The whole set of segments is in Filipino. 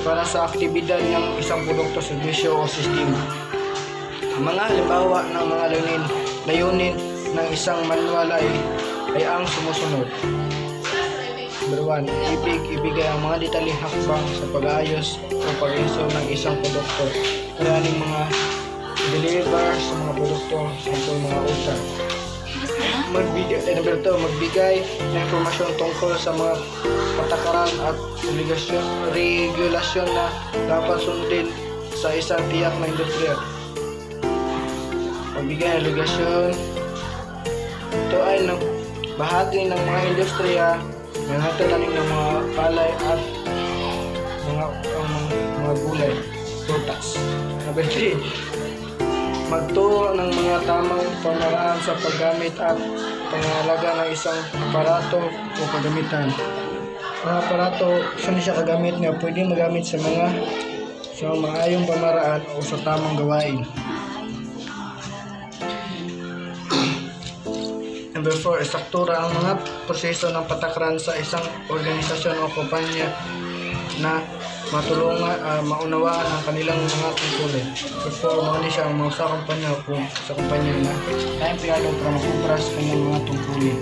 Para sa aktibidad ng isang produkto, serbisyo o sistema. Ang mga halimbawa ng mga layunin ng isang manual ay ang sumusunod. Number 1, ibigay ang mga detalyeng hakbang sa pag-aayos o pag-install ng isang produkto. Kayaning mga deliver sa mga produkto sa mga utang. Number 2, magbigay ng informasyon tungkol sa mga patakaran at regulasyon na dapat sundin sa isang tiyak na industriya. Magbigay ng regulasyon. Ito ay bahagi ng mga industriya na natatanim ng mga palay at mga gulay, prutas. Number 3, magturo ng mga tamang pamaraan sa paggamit at pangalaga ng isang aparato o kagamitan. Ang aparato, saan siya kagamit niya? Pwede magamit sa maayong pamaraan o sa tamang gawain. Number 4, istruktura ang mga proseso ng patakaran sa isang organisasyon o kumpanya na matulungan, maunawaan ang kanilang mga tungkulin. Before, mali siya ang mga sa kumpanya na tayong pinalo para makubra sa kanilang mga tungkulin.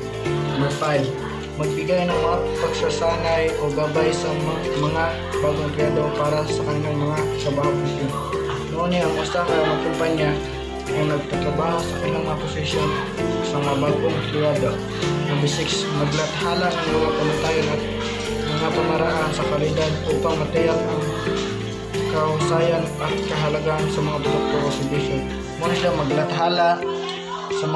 Number 5, magbigay ng mga pagsasanay o gabay sa mga bagong empleyado para sa kanilang mga trabaho posisyon. Noon niya, ang basta ka ng kumpanya kung nagtatrabaho sa kanilang mga posisyon sa mga bagong empleyado. Number 6, maglathala ng mga pamatayan at mga pamaraan sa kalidad upang matiyak ang kahusayan at kahalagaan sa mga produkto o serbisyo. Muna siya maglathala sa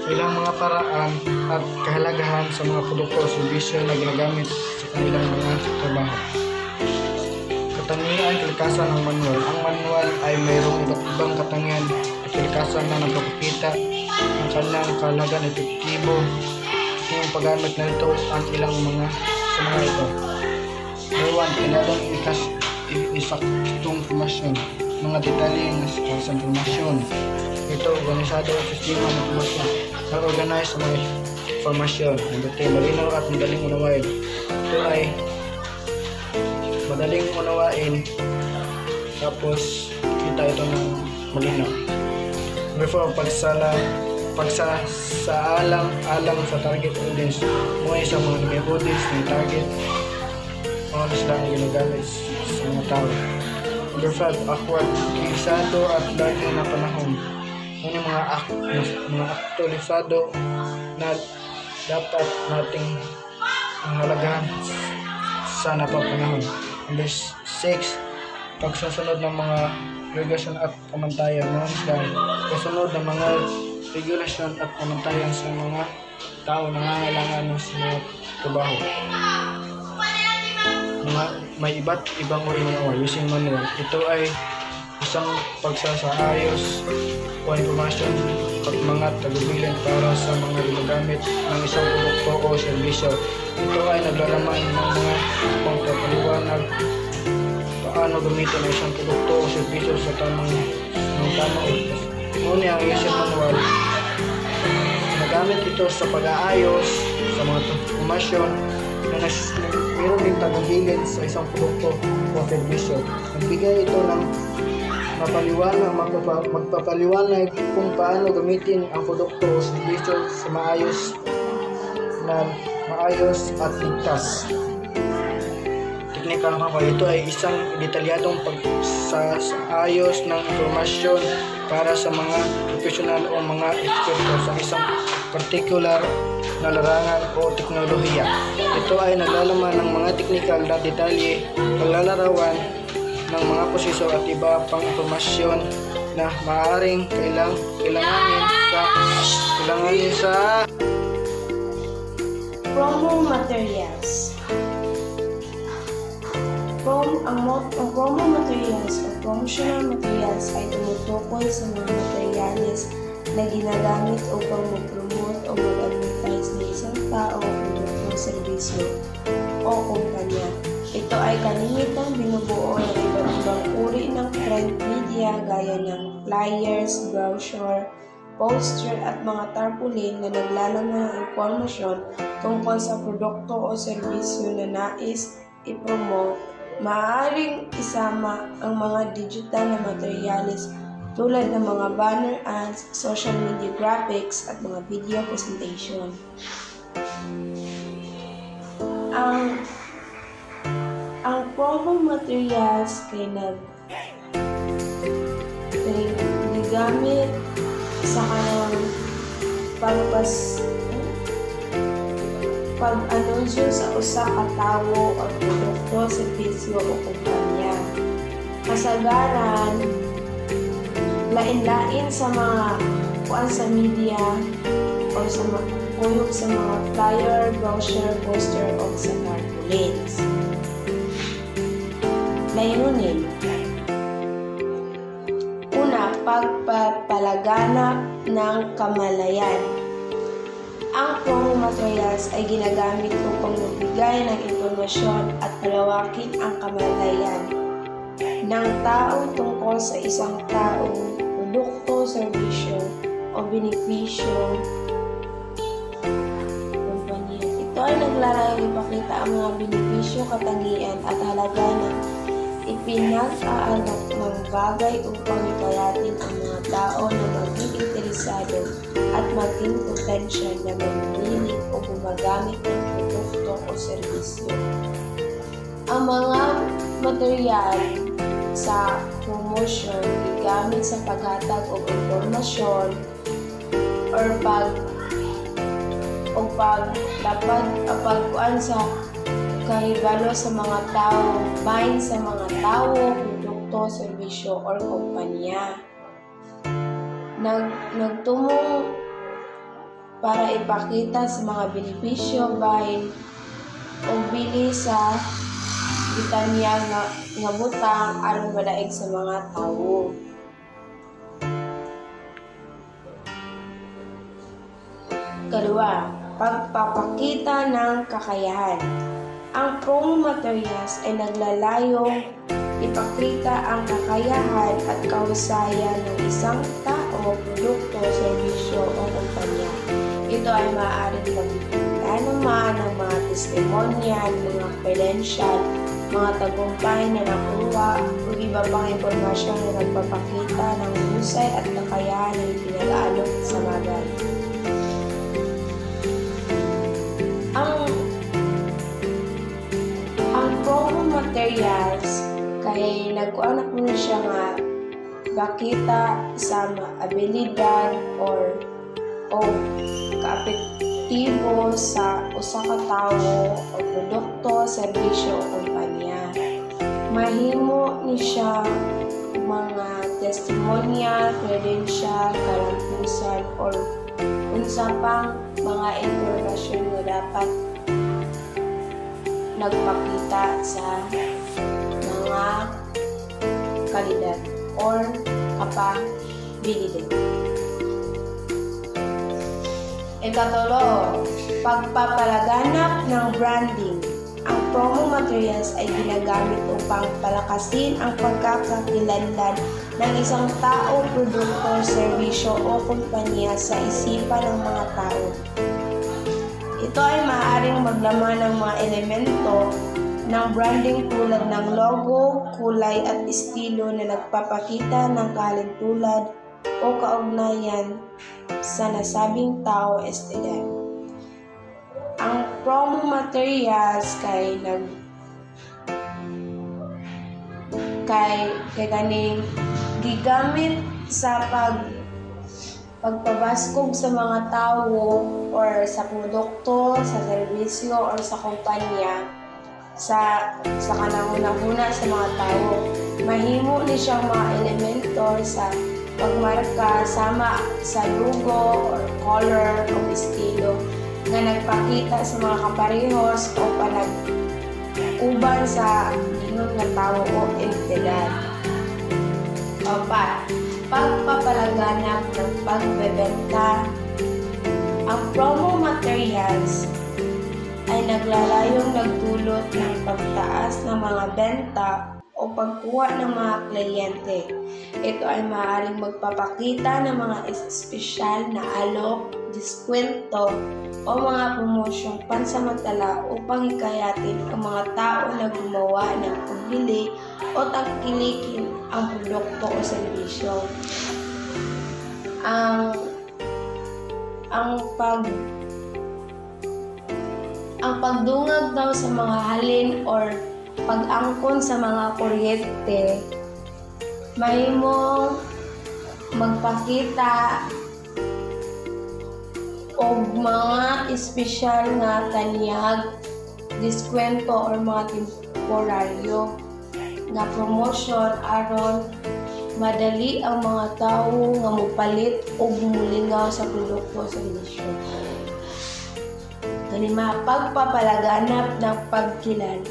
ilang mga paraan at kahalagahan sa mga produkto o serbisyo na ginagamit sa kanilang mga trabaho. Katangian, kalikasan ng manual. Ang manual ay mayroong iba't ibang katangian at kalikasan na nagpapakita ng kanilang kahalagan, epektibo yung paggamit na ito ang ilang mga sa mga ito. Number 1, kailangan isaktong informasyon, mga detalyeng sa informasyon. Ito, organisado at sistema ng informasyon, nag-organize sa mga informasyon. Number 3, malinaw at madaling unawain. Ito ay madaling unawain, tapos kita ito ng malinaw. Number 4, pagsaalang-alang sa target audience. Muna sa mga may audience ng target audience lang ginagamit sa mga tao. Number 5, aktualisado at lagi na panahon. Yung mga aktualisado na dapat nating halagahan sa napapanahon. Number 6, pagsusunod ng mga regulasyon at pamantayan. Pagsunod ng mga regulasyon at pamantayan sa mga tao na nangangailangan ng mga trabaho. May iba't ibang uri ng using manual. Ito ay isang pagsasaayos o informasyon at mga tagubilin para sa mga ginagamit ng isang produkto o serbisyo. Ito ay naglalaman ng mga pagpapaliwanag paano gamitin ang isang produkto o serbisyo sa tamang oras. Ngunit ang using manual, nagamit ito sa pag-aayos sa mga informasyon na mayroon din tagubilin sa isang produkto o serbisyo. Nagbigay ito ng magpapaliwanag kung paano gamitin ang produkto o serbisyo sa maayos at ligtas. Teknikal mga ito ay isang detalyadong pagsasaayos ng informasyon para sa mga profesional o mga eksperto sa isang particular na larangan o teknolohiya. Ito ay naglalaman ng mga teknikal na detalye, paglalarawan ng mga proseso at iba pang impormasyon na maaaring kailanganin sa promo materials. Ang promo materials o promotional materials ay tumutukoy sa mga materyales na ginagamit upang mag-promote o mag-advertise ng isang tao o produkto, serbisyo o kumpanya. Ito ay kalimitang binubuo ng iba't ibang uri ng print media gaya ng flyers, brochure, poster at mga tarpaulin na naglalaman ng impormasyon tungkol sa produkto o serbisyo na nais i-promote. Maaaring isama ang mga digital na materyales tulad ng mga banner ads, social media graphics at mga video presentation. Ang promo materials ay gamit sa kanilang pag-anunsyo sa usa ka tawo o produkto, serbisyo o kumpanya. Kasagaran, lain-lain sa mga sa media o sa puyog sa mga flyer, brochure, poster o sa tarpaulins. Layunin. Una, pagpapalaganap ng kamalayan. Ang promo materials ay ginagamit upang magbigay ng impormasyon at palawakin ang kamalayan ng tao tungkol sa isang taong produkto, serbisyo o benepisyo kumpanya. Ito ay naglalayong ipakita ang mga benepisyo, katangian at halaga ng ipinag-aalok ng bagay upang ikayatin ang mga tao na maging interesado at maging potensyal na mamimili o gumagamit ng produkto o serbisyo. Ang mga material sa promotion gamit sa paghatag o impormasyon or pagkuan sa kahibalo sa mga tao, bahin sa mga tao, produkto, serbisyo o kumpanya. Nagtumong para ipakita sa mga benepisyo, bahin o bili sa bitanya nga butang aron madaig sa mga tao. Kalwa, pagpapakita ng kakayahan. Ang promo materials ay naglalayong ipakita ang kakayahan at kahusayan ng isang tao, produkto, serbisyo o kumpanya. Ito ay maaaring pagkikita naman ng mga testimonyal, mga credential, mga tagumpay na nakuha o iba pang impormasyon na nagpapakita ng husay at kakayahan na ipinag-alok sa bagay. Ang promo materials kay nagkuanak mo na siya nga bakita sa abilidad o positibo sa usa ka tawo o produkto, serbisyo o kompanya. Mahimo ni siya mga testimonya, credential, kalampusan, or unsa pang mga impormasyon nga dapat nagpakita sa mga kalidad or kapabilidad. Ikatulo, pagpapalaganap ng branding. Ang promo materials ay ginagamit upang palakasin ang pagkakakilanlan ng isang tao, produkto, serbisyo o kumpanya sa isipan ng mga tao. Ito ay maaaring maglaman ng mga elemento ng branding tulad ng logo, kulay at estilo na nagpapakita ng kahalintulad o kaugnayan sa nasabing tao estidad. Ang promo materials kay kaning gigamit sa pagpabaskog sa mga tao or sa produkto, sa serbisyo or sa kumpanya sa kanang una-una sa mga tao. Mahimo ni siyang mga elemento sa pagmarka sama sa logo or color o estilo nga nagpakita sa mga kaparehos o panag-uban sa ingon nga tao o entidad. Pagpapalaganap ng pagbebenta. Ang promo materials ay naglalayong nagdulot ng pagtaas ng mga benta o pagkuha ng mga kliyente. Ito ay maaaring magpapakita ng mga espesyal na alok, diskwento o mga promosyong pansamantala upang hikayatin ang mga tao na gumawa ng pagbili o tangkilikin ang produkto o serbisyo. Ang pagdungag daw sa mga halin or pag-angkon sa mga kuryente, mahimong magpakita og mga espesyal nga tanyag, diskwento or mga temporaryo nga promosyon aron madali ang mga tawo nga mopalit o mulingaw sa produkto o serbisyo. Kanima, pagpapalaganap ng pagkilala.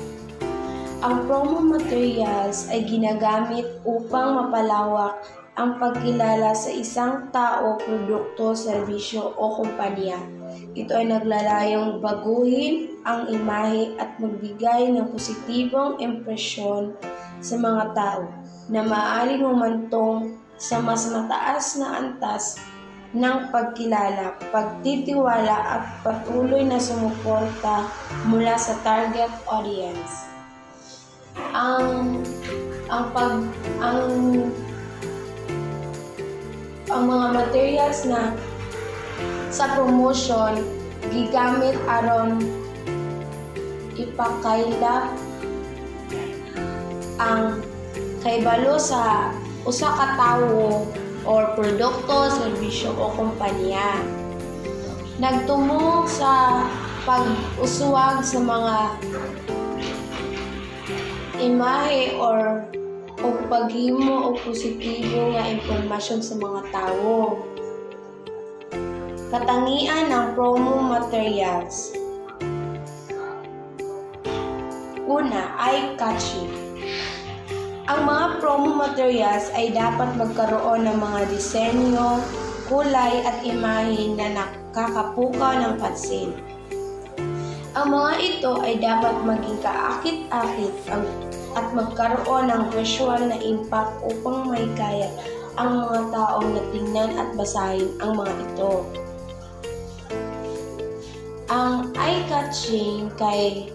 Ang promo materials ay ginagamit upang mapalawak ang pagkilala sa isang tao, produkto, serbisyo o kumpanya. Ito ay naglalayong baguhin ang imahe at magbigay ng positibong impresyon sa mga tao na maaaring humantong sa mas mataas na antas ng pagkilala, pagtitiwala at patuloy na sumuporta mula sa target audience. Ang mga materials na sa promotion gigamit aron ipakaila ang kaibalo sa usa ka tawo or produkto, serbisyo o kumpanya. Nagtumong sa pag-uswag sa mga imahe or paghimo o positibo nga impormasyon sa mga tao. Katangian ng promo materials. Una, eye-catching. Ang mga promo materials ay dapat magkaroon ng mga disenyo, kulay at imahe na nakakapukaw ng pansin. Ang mga ito ay dapat maging kaakit-akit at magkaroon ng visual na impact upang mahikayat ang mga taong na tingnan at basahin ang mga ito. Ang eye-catching kay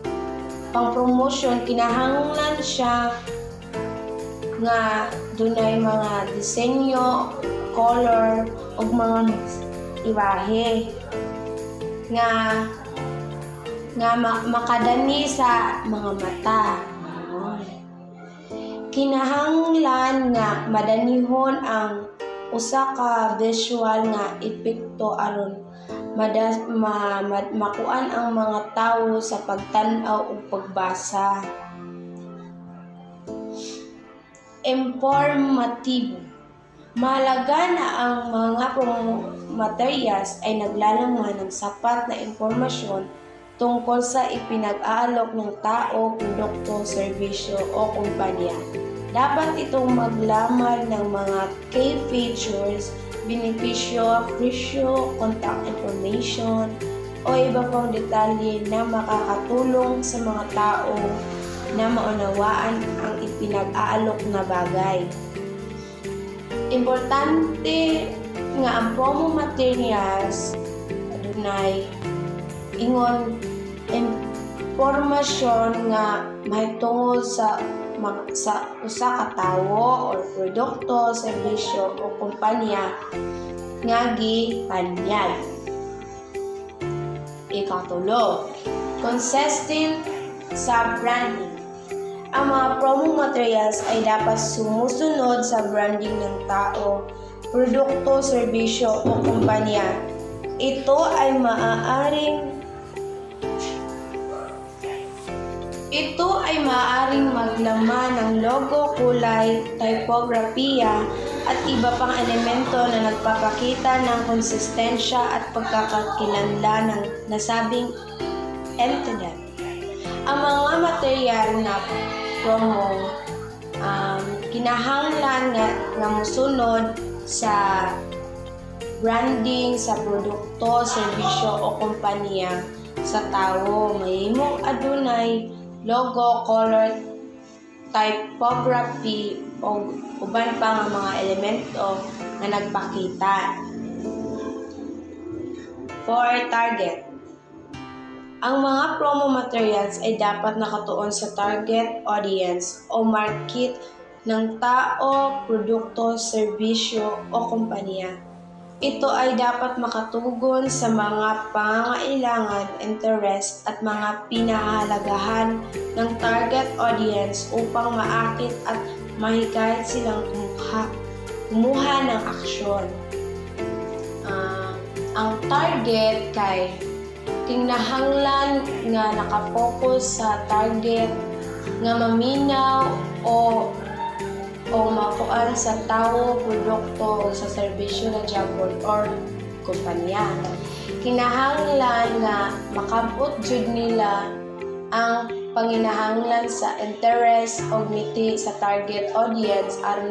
pang-promotion, kinahanglan siya nga dunay mga disenyo, color, ug mga ibahe nga makadani sa mga mata. Kinahanglan nga madanihon ang usa ka visual nga epekto aron makuan ang mga tawo sa pagtan-aw ug pagbasa. Informatibo. Mahalaga na ang mga materials ay naglalaman ng sapat na impormasyon tungkol sa ipinag-aalok ng tao, produkto, serbisyo o kumpanya. Dapat itong maglaman ng mga key features, benepisyo, presyo, contact information, o iba pang detalye na makakatulong sa mga tao na maunawaan ang ipinag-aalok na bagay. Importante nga ang promo materials adunay ingon impormasyon nga mahitungod sa usa ka tawo or produkto, serbisyo o kumpanya nga gipanyag. Ikatulo, consistent sa branding. Ang mga promo materials ay dapat sumusunod sa branding ng tao, produkto, serbisyo o kumpanya. Ito ay maaaring maglaman ng logo, kulay, typografiya at iba pang elemento na nagpapakita ng konsistensya at pagkakakilanlan ng nasabing entidad. Ang mga material na promo kinahanglan nga mosunod sa branding sa produkto, serbisyo o kompanya sa tawo. Mahimong adunay logo, color, typography o uban pa nga mga elemento na nagpakita. For target. Ang mga promo materials ay dapat nakatuon sa target audience o market ng tao, produkto, serbisyo o kumpanya. Ito ay dapat makatugon sa mga pangangailangan, interest at mga pinahahalagahan ng target audience upang maakit at mahikayat silang kumuha ng aksyon. Ang target kay kinahanglan nga nakafocus sa target nga maminaw o makuan sa tao, produkto o sa serbisyo na jabon or kumpanya. Kinahanglan nga makabot jud nila ang panginahanglan sa interest o ngiti sa target audience aron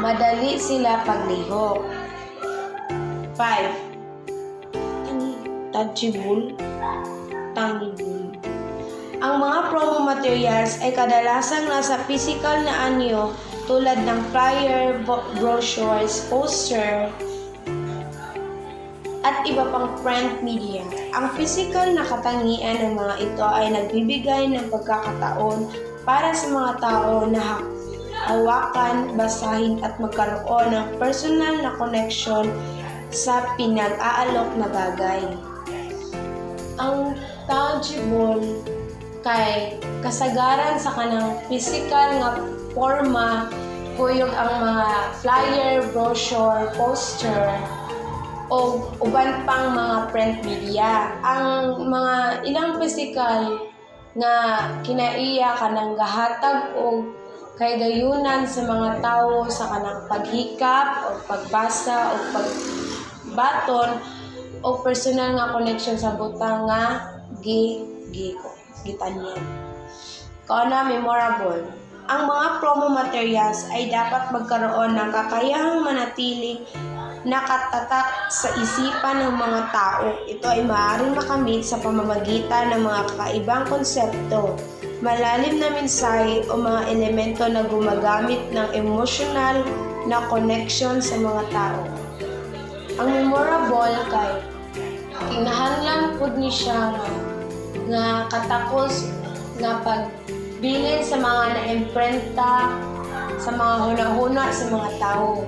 madali sila paglihok. 5. Tangible. Ang mga promo materials ay kadalasang nasa physical na anyo tulad ng flyer, brochures, poster, at iba pang print media. Ang physical na katangian ng mga ito ay nagbibigay ng pagkakataon para sa mga tao na hawakan, basahin at magkaroon ng personal na connection sa pinag-aalok na bagay. Ang tangible kay kasagaran sa kanang physical nga forma kuyog ang mga flyer, brochure, poster o uban pang mga print media. Ang mga ilang physical nga kinaiya kanang gahatag o kay gayunan sa mga tawo sa kanang paghikap o pagbasa o pagbaton o personal nga connection sa butang nga gitanyan. Kauna, memorable. Ang mga promo materials ay dapat magkaroon ng kakayahang manatiling nakatatak sa isipan ng mga tao. Ito ay maaaring makamit sa pamamagitan ng mga kakaibang konsepto, malalim na mensahe o mga elemento na gumagamit ng emotional na connection sa mga tao. Ang memorable kay kinahanglan pud ni siya nga katakos nga pagbilin sa mga naimprenta sa mga hunahuna sa mga tao.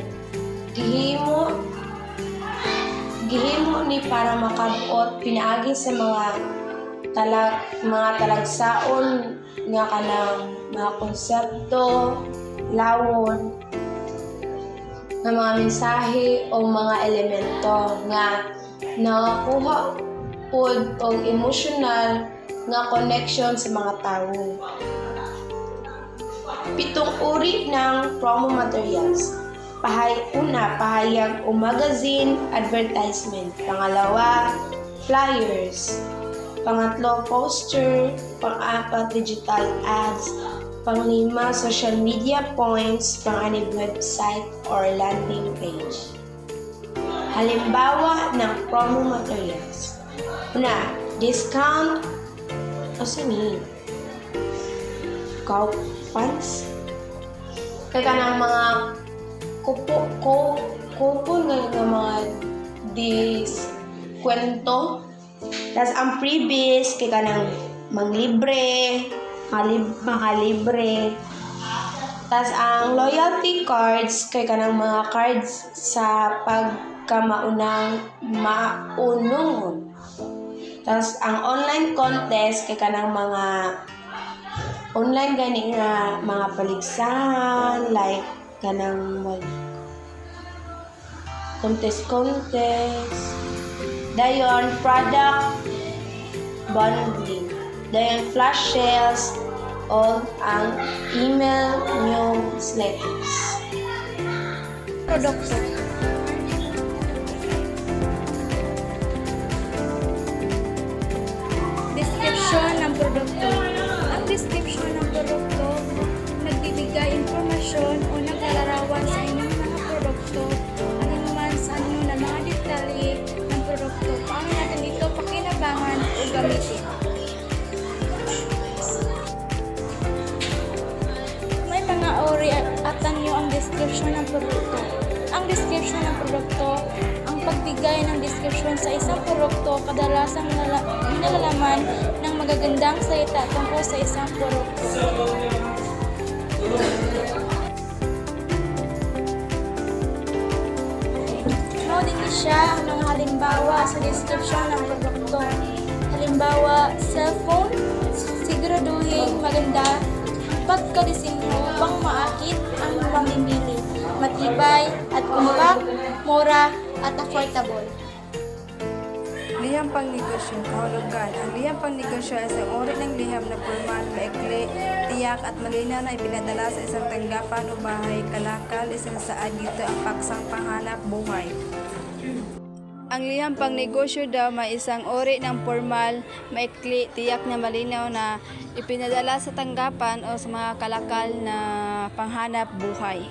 Gihimo ni para makabot pinaagi sa mga talagsaon nga kanang mga konsepto, lawon, ng mga mensahe o mga elemento nga nakakuha pod og emosyonal nga connection sa mga tawo. 7 uri ng promo materials. Pahayag o magazine advertisement. Pangalawa, flyers. Pangatlo, poster. Pang-apat, digital ads. Panglima, social media points. Pang-anim, website or landing page. Halimbawa ng promo materials. Una, discount. Ni? Coupons. Kaya ng mga kupon ng mga diskwento. Tapos ang freebies, kaya ng manglibre, makalibre. Tapos ang loyalty cards, kaya ng mga cards sa pagkamaunang maunong. Tapos ang online contest, kaya ng mga online gani nga mga paligsahan, like kanang mag contest. Dayon product bundling. Dayon flash sales o ang email newsletters. Produkto. Description ng produkto. Ang description ng produkto nagbibigay impormasyon o naglalarawan sa inyong mga produkto anuman sa ano na mga detalye ng produkto. Paano natin dito pakinabangan o gamitin? May mga uri at tanyo ang description ng produkto. Ang description ng produkto, ang pagbigay ng description sa isang produkto kadalasang nilalaman ng magagandang salita tungkol sa isang produkto. Mao din siya ang mga halimbawa sa description ng produkto. Halimbawa, cellphone, siguraduhin maganda, pagkadisenyo upang maakit ang mamimili, matibay at compact, mura at affordable. Liham pangnegosyo, kahulugan. Ang liham pangnegosyo ay isang uri ng liham na formal, maikli, tiyak at malinaw na ipinadala sa isang tanggapan o bahay, kalakal, isang saad dito ang paksang panghanap buhay. Ang liham pangnegosyo daw may isang uri ng formal, maikli, tiyak na malinaw na ipinadala sa tanggapan o sa mga kalakal na panghanap buhay.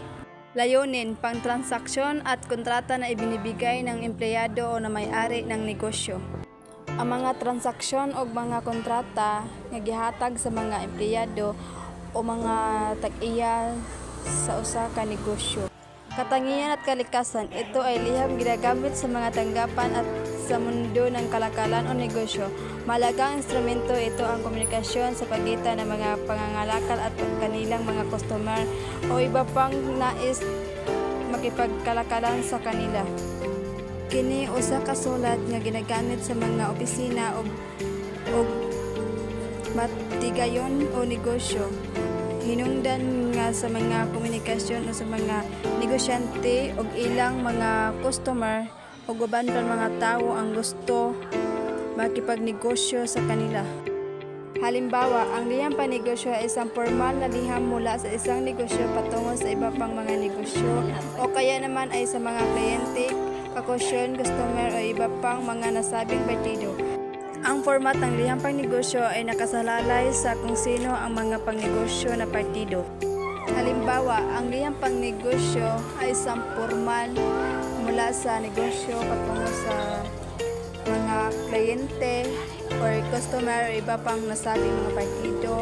Layunin, pang-transaksyon at kontrata na ibinibigay ng empleyado o na may-ari ng negosyo. Ang mga transaksyon o mga kontrata nga gihatag sa mga empleyado o mga tag-iya sa usa ka negosyo. Katangian at kalikasan, ito ay liham ginagamit sa mga tanggapan at sa mundo ng kalakalan o negosyo. Mahalagang instrumento ito ang komunikasyon sa pagitan ng mga pangangalakal at kanilang mga customer o iba pang nais makipagkalakalan sa kanila. Kini usa ka sulat nga ginagamit sa mga opisina o matigayon o negosyo. Hinungdan nga sa mga komunikasyon o sa mga negosyante o ilang mga customer o uban pa mga tao ang gusto makipagnegosyo sa kanila. Halimbawa, ang liham panegosyo ay isang formal na liham mula sa isang negosyo patungo sa iba pang mga negosyo o kaya naman ay sa mga kliyente, kakosyon, customer o iba pang mga nasabing partido. Ang format ng liham pangnegosyo ay nakasalalay sa kung sino ang mga pangnegosyo na partido. Halimbawa, ang liham pangnegosyo ay isang formal mula sa negosyo patungo sa mga kliyente or customer o iba pang nasabing mga partido